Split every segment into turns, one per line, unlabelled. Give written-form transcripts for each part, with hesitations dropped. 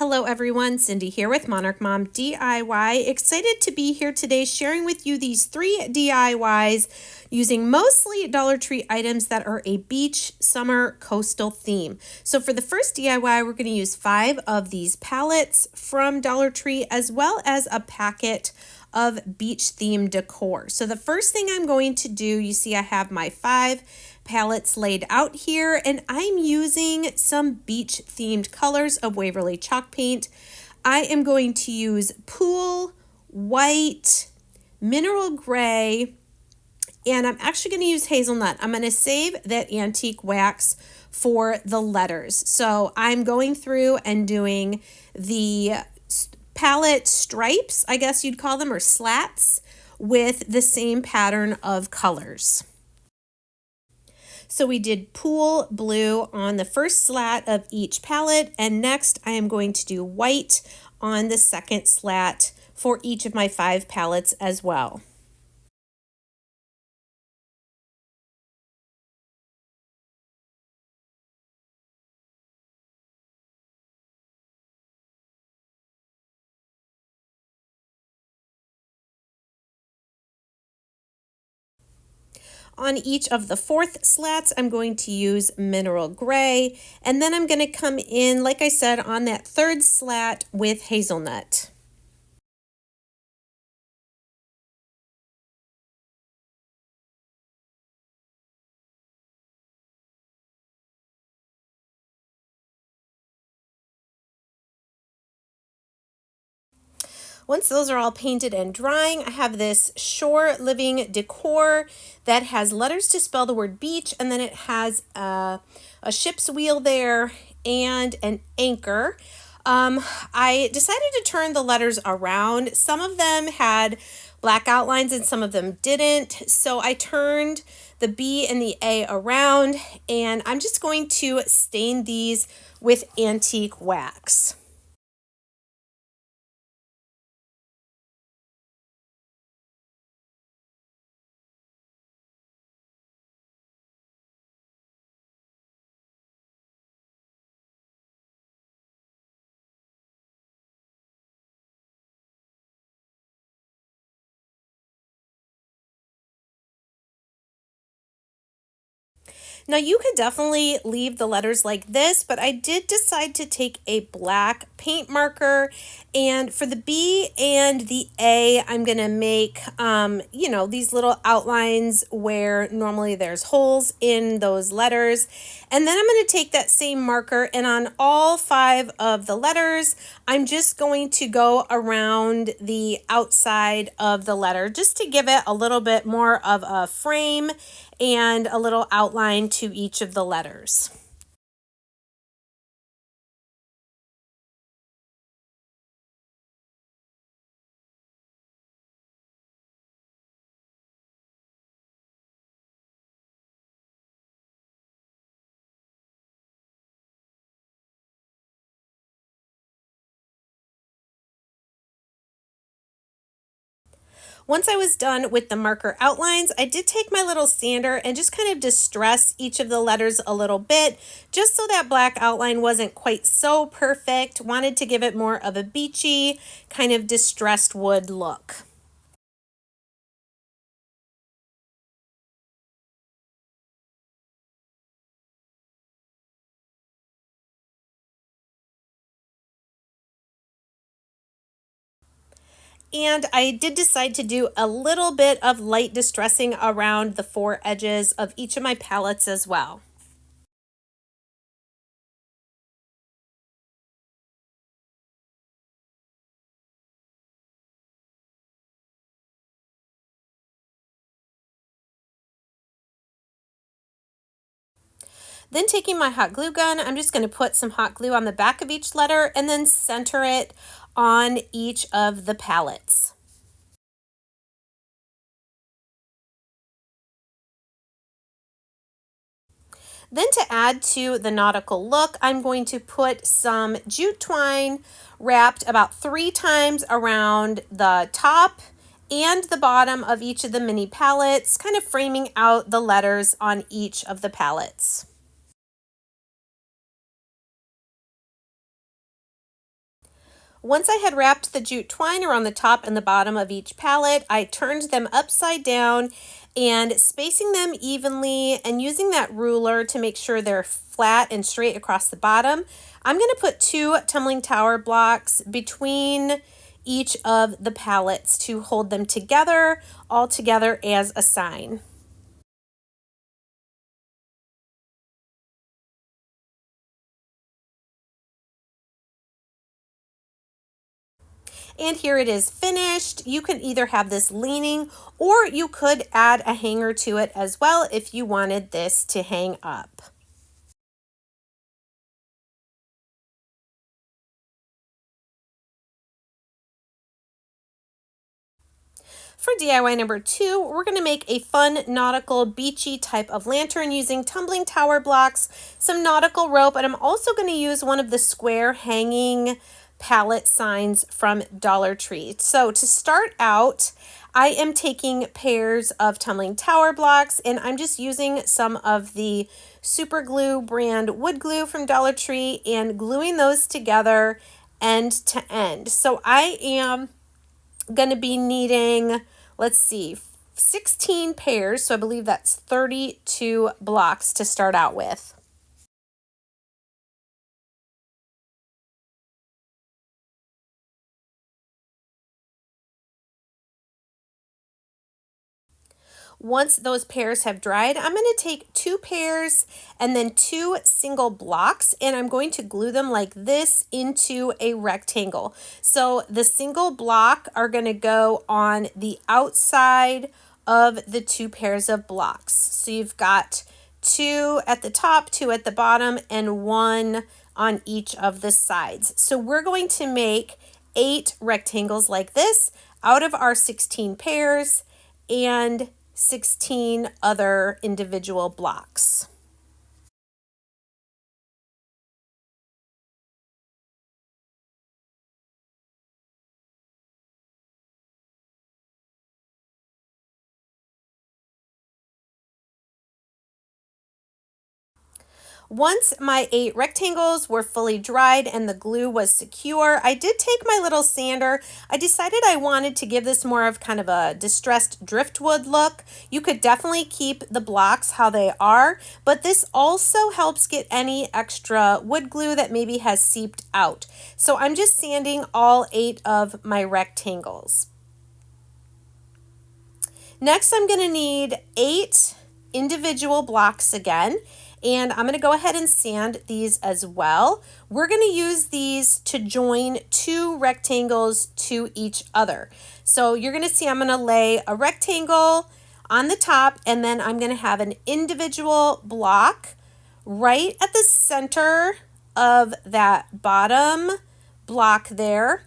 Hello everyone, Cindy here with Monarch Mom DIY. Excited to be here today sharing with you these 3 DIYs using mostly Dollar Tree items that are a beach, summer, coastal theme. So for the first DIY, we're going to use 5 of these palettes from Dollar Tree as well as a packet of beach themed decor. So the first thing I'm going to do, you see I have my 5 palettes laid out here, and I'm using some beach themed colors of Waverly chalk paint. I am going to use Pool, White, Mineral Gray, and I'm actually going to use Hazelnut. I'm going to save that antique wax for the letters. So I'm going through and doing the palette stripes, I guess you'd call them, or slats, with the same pattern of colors. So we did Pool Blue on the first slat of each palette, and next I am going to do white on the second slat for each of my 5 palettes as well. On each of the 4th slats, I'm going to use Mineral Gray, and then I'm going to come in, like I said, on that 3rd slat with Hazelnut. Once those are all painted and drying, I have this Shore Living Decor that has letters to spell the word beach, and then it has a ship's wheel there and an anchor. I decided to turn the letters around. Some of them had black outlines and some of them didn't. So I turned the B and the A around, and I'm just going to stain these with antique wax. Now you could definitely leave the letters like this, but I did decide to take a black paint marker, and for the B and the A, I'm gonna make, these little outlines where normally there's holes in those letters. And then I'm gonna take that same marker, and on all 5 of the letters, I'm just going to go around the outside of the letter just to give it a little bit more of a frame and a little outline to each of the letters. Once I was done with the marker outlines, I did take my little sander and just kind of distress each of the letters a little bit, just so that black outline wasn't quite so perfect. Wanted to give it more of a beachy, kind of distressed wood look. And I did decide to do a little bit of light distressing around the 4 edges of each of my palettes as well. Then taking my hot glue gun, I'm just going to put some hot glue on the back of each letter and then center it on each of the palettes. Then to add to the nautical look, I'm going to put some jute twine wrapped about 3 times around the top and the bottom of each of the mini palettes, kind of framing out the letters on each of the palettes. Once I had wrapped the jute twine around the top and the bottom of each palette, I turned them upside down and spacing them evenly and using that ruler to make sure they're flat and straight across the bottom, I'm going to put 2 tumbling tower blocks between each of the palettes to hold them together, all together as a sign. And here it is finished. You can either have this leaning or you could add a hanger to it as well if you wanted this to hang up. For DIY number 2, we're going to make a fun nautical beachy type of lantern using tumbling tower blocks, some nautical rope, and I'm also going to use one of the square hanging palette signs from Dollar Tree. So to start out, I am taking pairs of tumbling tower blocks and I'm just using some of the super glue brand wood glue from Dollar Tree and gluing those together end to end. So I am going to be needing, let's see, 16 pairs. So I believe that's 32 blocks to start out with. Once those pairs have dried, I'm going to take 2 pairs and then 2 single blocks and I'm going to glue them like this into a rectangle. So the single block are going to go on the outside of the 2 pairs of blocks. So you've got 2 at the top, 2 at the bottom, and 1 on each of the sides. So we're going to make 8 rectangles like this out of our 16 pairs and 16 other individual blocks. Once my 8 rectangles were fully dried and the glue was secure, I did take my little sander. I decided I wanted to give this more of kind of a distressed driftwood look. You could definitely keep the blocks how they are, but this also helps get any extra wood glue that maybe has seeped out. So I'm just sanding all 8 of my rectangles. Next, I'm going to need 8 individual blocks again, and I'm going to go ahead and sand these as well. We're going to use these to join 2 rectangles to each other. So you're going to see I'm going to lay a rectangle on the top, and then I'm going to have an individual block right at the center of that bottom block there,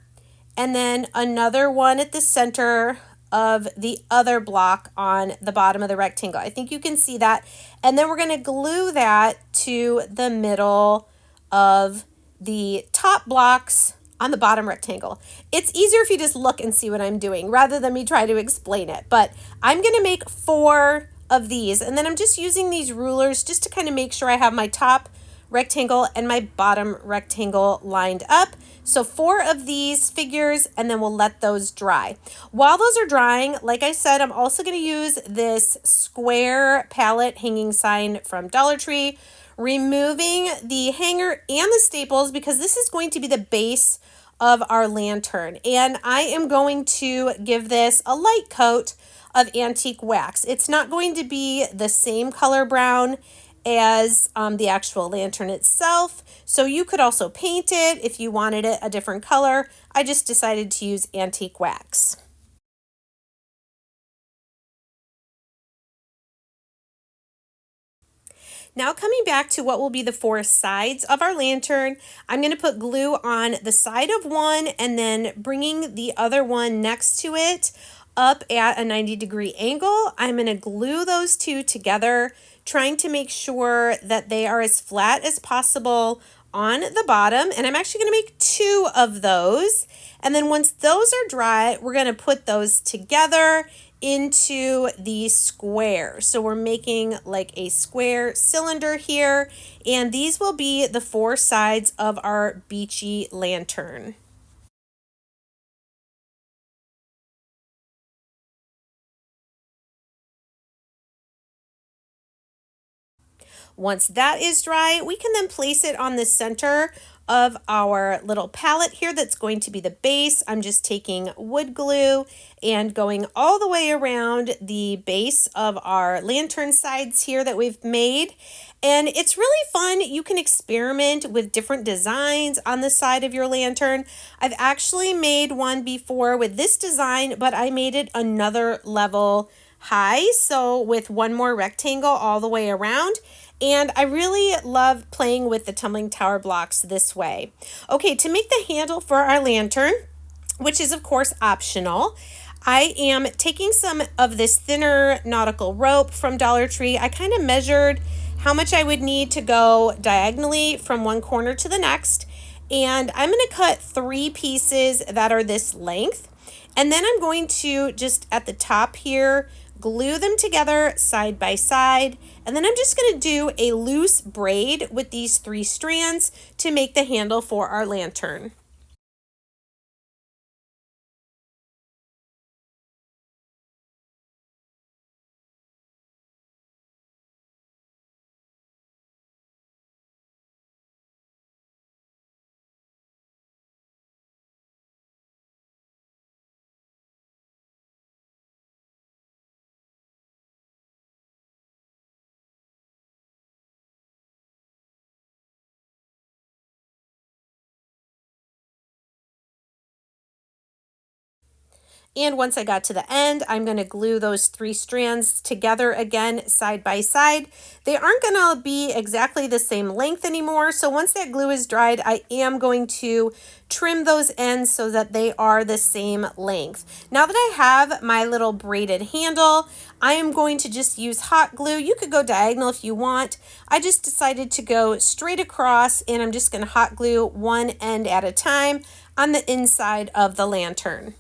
and then another one at the center of the other block on the bottom of the rectangle. I think you can see that. And then we're going to glue that to the middle of the top blocks on the bottom rectangle. It's easier if you just look and see what I'm doing rather than me try to explain it. But I'm going to make 4 of these, and then I'm just using these rulers just to kind of make sure I have my top rectangle and my bottom rectangle lined up. So 4 of these figures, and then we'll let those dry. While those are drying, like I said, I'm also going to use this square palette hanging sign from Dollar Tree, removing the hanger and the staples because this is going to be the base of our lantern. And I am going to give this a light coat of antique wax. It's not going to be the same color brown as the actual lantern itself. So you could also paint it if you wanted it a different color. I just decided to use antique wax. Now coming back to what will be the 4 sides of our lantern, I'm going to put glue on the side of one and then bringing the other one next to it up at a 90-degree angle. I'm going to glue those 2 together, trying to make sure that they are as flat as possible on the bottom. And I'm actually going to make 2 of those. And then once those are dry, we're going to put those together into the square. So we're making like a square cylinder here, and these will be the 4 sides of our beachy lantern. Once that is dry, we can then place it on the center of our little palette here that's going to be the base. I'm just taking wood glue and going all the way around the base of our lantern sides here that we've made. And it's really fun. You can experiment with different designs on the side of your lantern. I've actually made one before with this design, but I made it another level high, so with one more rectangle all the way around. And I really love playing with the tumbling tower blocks this way. Okay, to make the handle for our lantern, which is of course optional, I am taking some of this thinner nautical rope from Dollar Tree. I kind of measured how much I would need to go diagonally from one corner to the next. And I'm going to cut 3 pieces that are this length. And then I'm going to just at the top here, glue them together side by side. And then I'm just going to do a loose braid with these 3 strands to make the handle for our lantern. And once I got to the end, I'm going to glue those 3 strands together again, side by side. They aren't going to be exactly the same length anymore. So once that glue is dried, I am going to trim those ends so that they are the same length. Now that I have my little braided handle, I am going to just use hot glue. You could go diagonal if you want. I just decided to go straight across, and I'm just going to hot glue one end at a time on the inside of the lantern.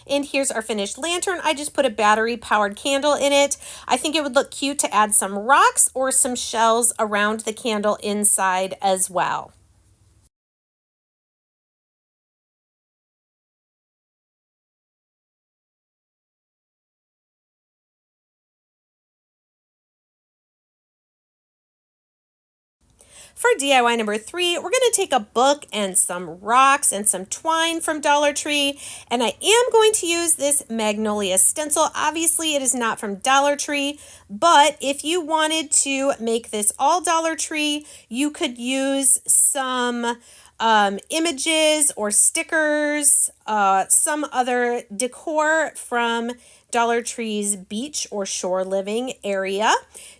And here's our finished lantern. I just put a battery powered candle in it. I think it would look cute to add some rocks or some shells around the candle inside as well. For DIY number 3, we're going to take a book and some rocks and some twine from Dollar Tree. And I am going to use this magnolia stencil. Obviously, it is not from Dollar Tree, but if you wanted to make this all Dollar Tree, you could use some images or stickers, some other decor from Dollar Tree's beach or shore living area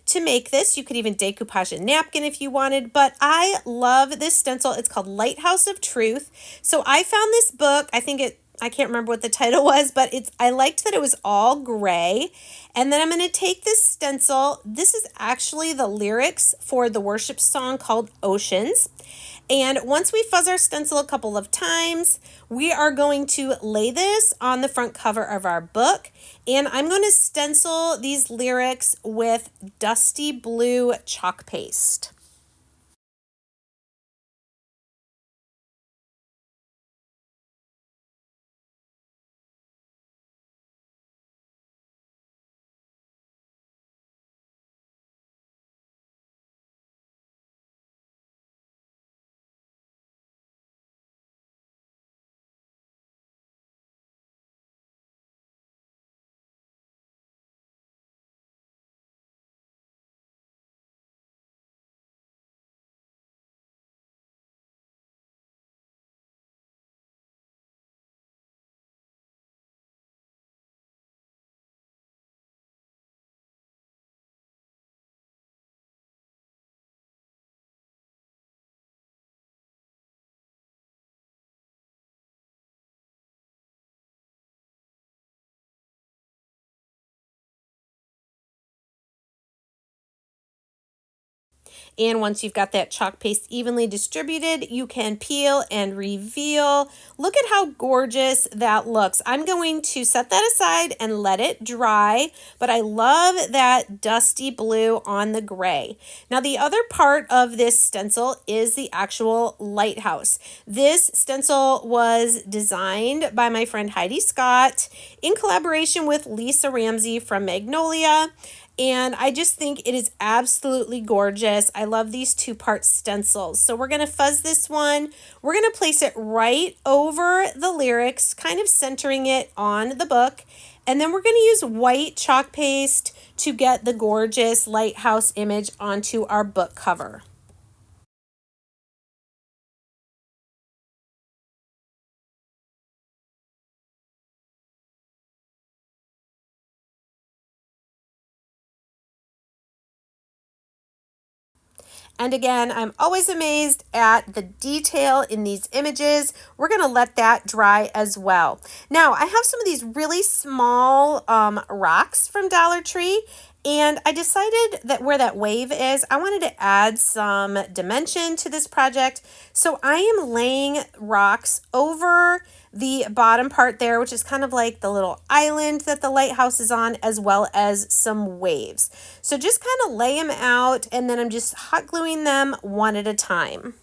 to make this. You could even decoupage a napkin if you wanted, but I love this stencil. It's called Lighthouse of Truth. So I found this book. I can't remember what the title was, but I liked that it was all gray. And then I'm going to take this stencil. This is actually the lyrics for the worship song called Oceans. And once we fuzz our stencil a couple of times, we are going to lay this on the front cover of our book. And I'm going to stencil these lyrics with dusty blue chalk paste. And once you've got that chalk paste evenly distributed, you can peel and reveal. Look at how gorgeous that looks. I'm going to set that aside and let it dry, but I love that dusty blue on the gray. Now the other part of this stencil is the actual lighthouse. This stencil was designed by my friend Heidi Scott in collaboration with Lisa Ramsey from Magnolia. And I just think it is absolutely gorgeous. I love these two-part stencils. So we're going to fuzz this one. We're going to place it right over the lyrics, kind of centering it on the book. And then we're going to use white chalk paste to get the gorgeous lighthouse image onto our book cover. And again, I'm always amazed at the detail in these images. We're going to let that dry as well. Now, I have some of these really small rocks from Dollar Tree, and I decided that where that wave is, I wanted to add some dimension to this project. So I am laying rocks over the bottom part there, which is kind of like the little island that the lighthouse is on, as well as some waves. So just kind of lay them out, and then I'm just hot gluing them one at a time.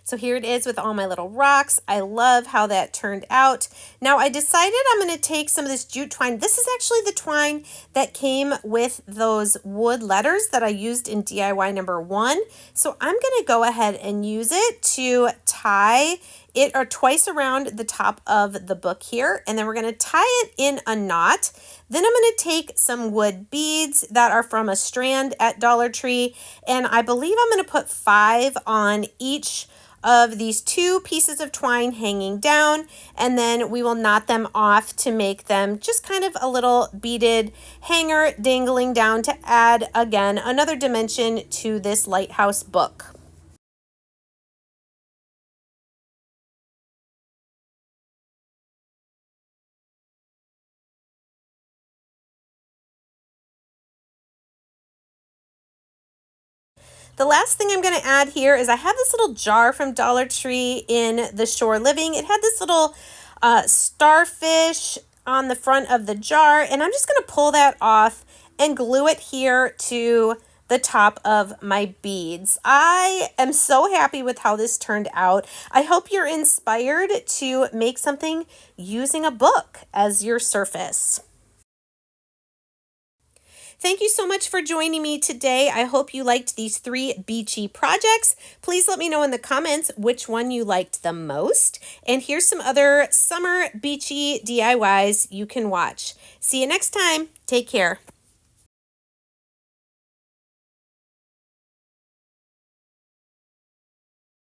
So here it is with all my little rocks. I love how that turned out. Now I decided I'm going to take some of this jute twine. This is actually the twine that came with those wood letters that I used in DIY number 1. So I'm going to go ahead and use it to tie it or twice around the top of the book here. And then we're going to tie it in a knot. Then I'm going to take some wood beads that are from a strand at Dollar Tree. And I believe I'm going to put 5 on each of these 2 pieces of twine hanging down, and then we will knot them off to make them just kind of a little beaded hanger dangling down to add, again, another dimension to this lighthouse book. The last thing I'm going to add here is I have this little jar from Dollar Tree in the Shore Living. It had this little starfish on the front of the jar, and I'm just going to pull that off and glue it here to the top of my beads. I am so happy with how this turned out. I hope you're inspired to make something using a book as your surface. Thank you so much for joining me today. I hope you liked these 3 beachy projects. Please let me know in the comments which one you liked the most. And here's some other summer beachy DIYs you can watch. See you next time. Take care.